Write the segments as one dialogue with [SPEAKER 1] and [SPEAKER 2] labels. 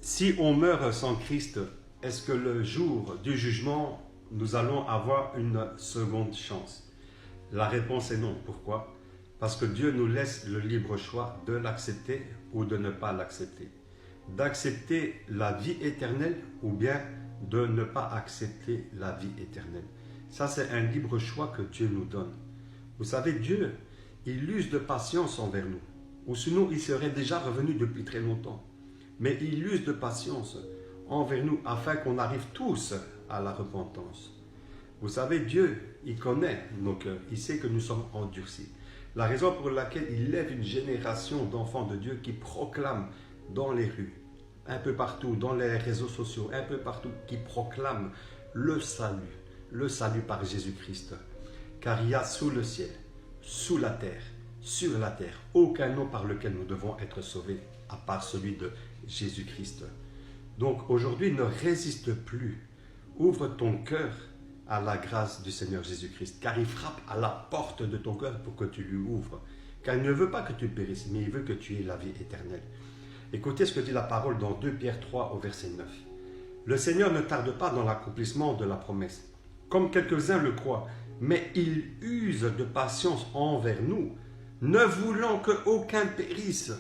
[SPEAKER 1] Si on meurt sans Christ, est-ce que le jour du jugement, nous allons avoir une seconde chance? La réponse est non. Pourquoi? Parce que Dieu nous laisse le libre choix de l'accepter ou de ne pas l'accepter. D'accepter la vie éternelle ou bien de ne pas accepter la vie éternelle. Ça, c'est un libre choix que Dieu nous donne. Vous savez, Dieu, il use de patience envers nous. Ou sinon, il serait déjà revenu depuis très longtemps. Mais il use de patience envers nous afin qu'on arrive tous à la repentance. Vous savez, Dieu, il connaît nos cœurs. Il sait que nous sommes endurcis. La raison pour laquelle il lève une génération d'enfants de Dieu qui proclament dans les rues, un peu partout, dans les réseaux sociaux, un peu partout, qui proclament le salut par Jésus-Christ. Car il y a sous le ciel, sous la terre, sur la terre, aucun nom par lequel nous devons être sauvés, à part celui de Jésus-Christ. Donc aujourd'hui, ne résiste plus. Ouvre ton cœur à la grâce du Seigneur Jésus-Christ, car il frappe à la porte de ton cœur pour que tu lui ouvres. Car il ne veut pas que tu périsses, mais il veut que tu aies la vie éternelle. Écoutez ce que dit la parole dans 2 Pierre 3 au verset 9. Le Seigneur ne tarde pas dans l'accomplissement de la promesse, comme quelques-uns le croient, mais il use de patience envers nous, ne voulant qu'aucun périsse,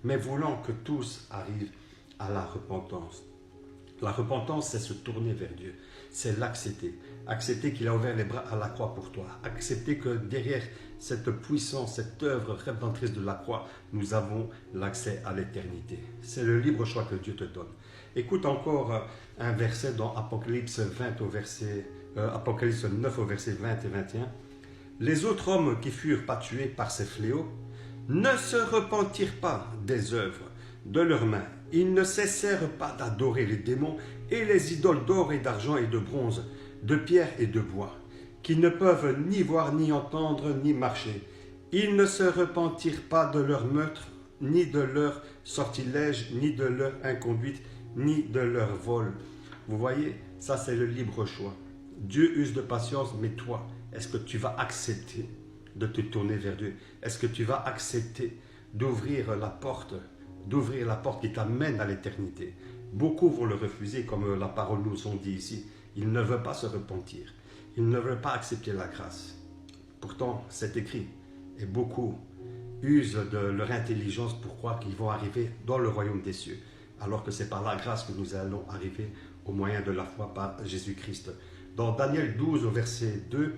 [SPEAKER 1] mais voulant que tous arrivent à la repentance. La repentance, c'est se tourner vers Dieu, c'est l'accepter. Accepter qu'il a ouvert les bras à la croix pour toi. Accepter que derrière cette puissance, cette œuvre rédemptrice de la croix, nous avons l'accès à l'éternité. C'est le libre choix que Dieu te donne. Écoute encore un verset dans Apocalypse 9 au verset 20 et 21. Les autres hommes qui furent pas tués par ces fléaux ne se repentirent pas des œuvres de leurs mains. Ils ne cessèrent pas d'adorer les démons et les idoles d'or et d'argent et de bronze, de pierre et de bois, qui ne peuvent ni voir, ni entendre, ni marcher. Ils ne se repentirent pas de leur meurtre, ni de leur sortilège, ni de leur inconduite, ni de leur vol. Vous voyez, ça c'est le libre choix. Dieu use de patience, mais toi, est-ce que tu vas accepter de te tourner vers Dieu? Est-ce que tu vas accepter d'ouvrir la porte qui t'amène à l'éternité? Beaucoup vont le refuser, comme la parole nous en dit ici. Ils ne veulent pas se repentir. Ils ne veulent pas accepter la grâce. Pourtant, c'est écrit. Et beaucoup usent de leur intelligence pour croire qu'ils vont arriver dans le royaume des cieux. Alors que c'est par la grâce que nous allons arriver au moyen de la foi par Jésus-Christ. Dans Daniel 12, au verset 2,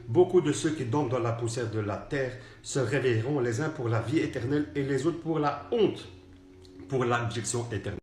[SPEAKER 1] beaucoup de ceux qui dorment dans la poussière de la terre se réveilleront, les uns pour la vie éternelle et les autres pour la honte, pour l'abjection éternelle.